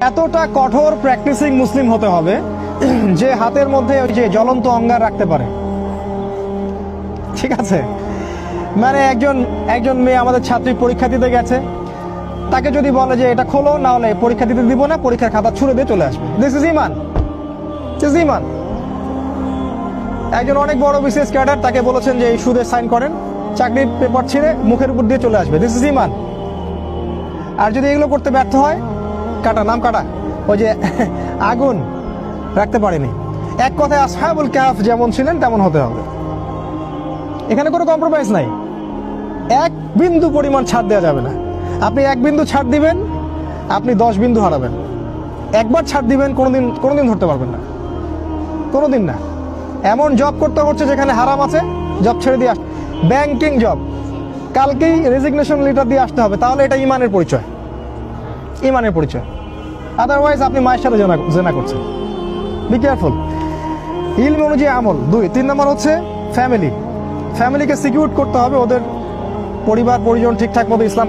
এতটা কঠোর প্র্যাকটিসিং মুসলিম হতে হবে যে হাতের মধ্যে ওই যে জ্বলন্ত অঙ্গার রাখতে পারে। ঠিক আছে, মানে একজন মেয়ে আমাদের ছাত্রী পরীক্ষা দিতে গেছে, তাকে যদি বলে যে এটা খোলো, না হলে পরীক্ষা দিতে দিব না, পরীক্ষার খাতা ছুড়ে দিয়ে চলে আসবে। দিস ইজ ইমান। ইমান। একজন অনেক বড় বিসিএস ক্যাডার, তাকে বলেছেন যে এই সুদে সাইন করেন, চাকরির পেপার ছিঁড়ে মুখের উপর দিয়ে চলে আসবে। দিস ইজ ইমান। আর যদি এগুলো করতে ব্যর্থ হয়, নাম কাটা, ওই যে আগুন রাখতে পারেনি। এক কথায় আসহাবুল কাহফ যেমন ছিলেন তেমন হতে হবে। এখানে কোনো কম্প্রোমাইজ নাই, এক বিন্দু পরিমাণ ছাড় দেওয়া যাবে না। আপনি এক বিন্দু ছাড় দিবেন, আপনি 10 বিন্দু হারাবেন। একবার ছাড় দিবেন, কোনোদিন ধরতে পারবেন না, কোনোদিন না। এমন জব করতে হচ্ছে যেখানে হারাম আছে, জব ছেড়ে দিয়ে আসতে। ব্যাংকিং জব, কালকেই রেজিগনেশন লেটার দিয়ে আসতে হবে, তাহলে এটা ইমানের পরিচয়। ইমানের পরিচয়। আদারওয়াইজ আপনি মায়ের সাথে জেনা করছেন। Be careful. ইলম অনুযায়ী আমল 2। 3 নম্বর হচ্ছে ফ্যামিলিকে সিকিউর করতে হবে, ওদের পরিবার পরিজন ঠিকঠাক মতো ইসলাম